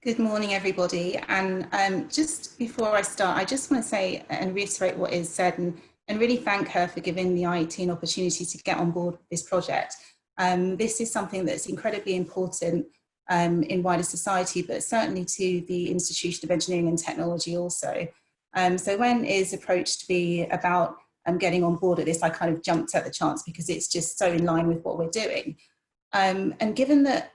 Good morning, everybody. And just before I start, I just want to say and reiterate what is said and really thank her for giving the IET an opportunity to get on board with this project. This is something that's incredibly important in wider society, but certainly to the Institution of Engineering and Technology also. So when Iz approached me about getting on board at this, I kind of jumped at the chance because it's just so in line with what we're doing. And given that,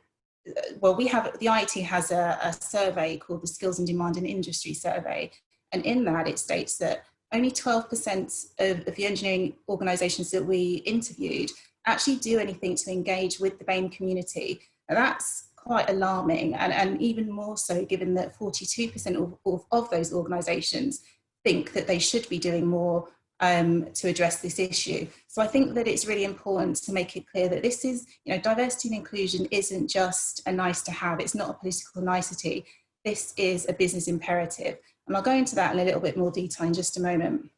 well, the IET has a survey called the Skills in Demand in Industry Survey. And in that, it states that only 12% of the engineering organisations that we interviewed actually do anything to engage with the BAME community. And that's quite alarming, and even more so given that 42% of those organisations think that they should be doing more to address this issue. So I think that it's really important to make it clear that this is, diversity and inclusion isn't just a nice to have, it's not a political nicety, this is a business imperative. And I'll go into that in a little bit more detail in just a moment.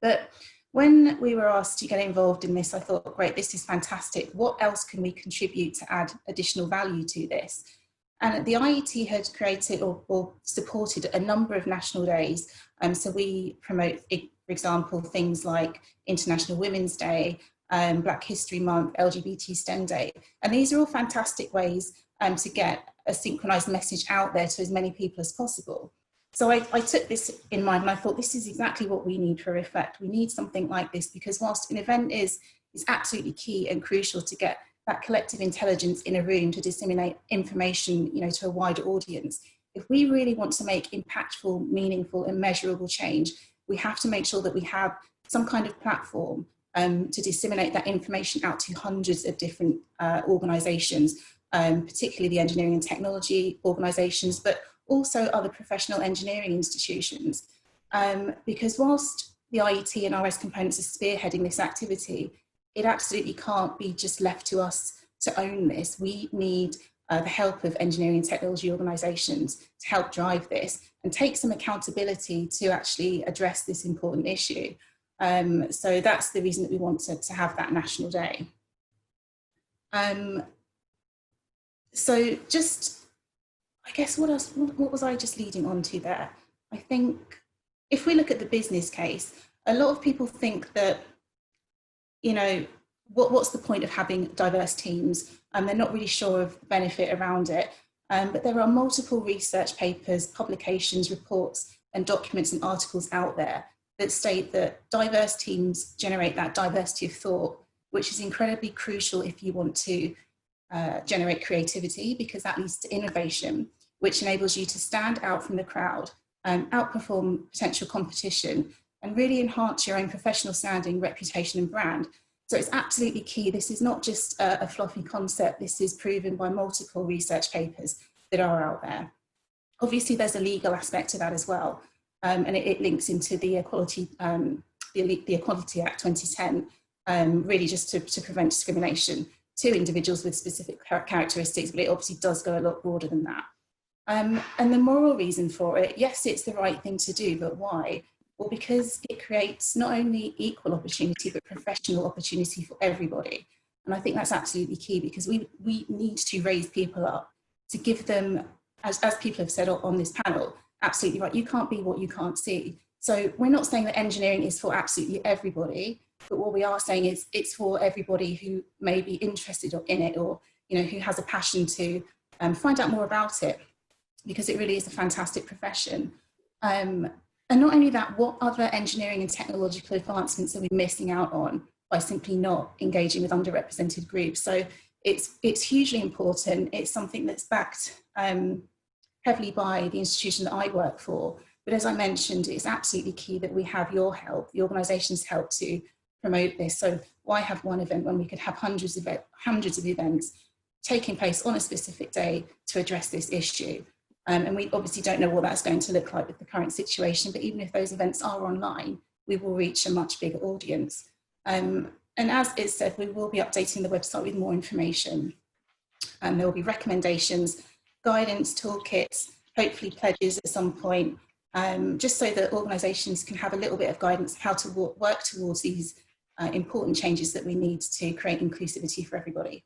But when we were asked to get involved in this, I thought, great, this is fantastic. What else can we contribute to add additional value to this? And the IET had created or supported a number of national days. So we promote, for example, things like International Women's Day, Black History Month, LGBT STEM Day. And these are all fantastic ways to get a synchronized message out there to as many people as possible. So I took this in mind and I thought this is exactly what we need for Reflect. We need something like this because whilst an event is absolutely key and crucial to get that collective intelligence in a room to disseminate information, to a wider audience, if we really want to make impactful, meaningful and measurable change, we have to make sure that we have some kind of platform to disseminate that information out to hundreds of different organisations, particularly the engineering and technology organisations, but also other professional engineering institutions. Because whilst the IET and RS components are spearheading this activity, it absolutely can't be just left to us to own this. We need the help of engineering and technology organisations to help drive this and take some accountability to actually address this important issue. So that's the reason that we want to have that national day. So just, I guess what was I just leading on to there? I think if we look at the business case, a lot of people think that, what's the point of having diverse teams? They're not really sure of the benefit around it. But there are multiple research papers, publications, reports, and documents and articles out there that state that diverse teams generate that diversity of thought, which is incredibly crucial if you want to generate creativity, because that leads to innovation, which enables you to stand out from the crowd, outperform potential competition, and really enhance your own professional standing, reputation, and brand. So it's absolutely key. This is not just a fluffy concept. This is proven by multiple research papers that are out there. Obviously, there's a legal aspect to that as well. And it links into the Equality Act 2010, really just to prevent discrimination to individuals with specific characteristics, but it obviously does go a lot broader than that. And the moral reason for it, yes, it's the right thing to do, but why? Well, because it creates not only equal opportunity, but professional opportunity for everybody. And I think that's absolutely key, because we need to raise people up to give them, as people have said on this panel, absolutely right, you can't be what you can't see. So we're not saying that engineering is for absolutely everybody, but what we are saying is it's for everybody who may be interested in it, or who has a passion to find out more about it, because it really is a fantastic profession. And not only that, what other engineering and technological advancements are we missing out on by simply not engaging with underrepresented groups? So it's hugely important. It's something that's backed heavily by the institution that I work for. But as I mentioned, it's absolutely key that we have your help, the organisation's help, to promote this. So why have one event when we could have hundreds of events taking place on a specific day to address this issue? And we obviously don't know what that's going to look like with the current situation, but even if those events are online, we will reach a much bigger audience. And as it said, we will be updating the website with more information. There will be recommendations, guidance, toolkits, hopefully pledges at some point, just so that organisations can have a little bit of guidance of how to work towards these important changes that we need to create inclusivity for everybody.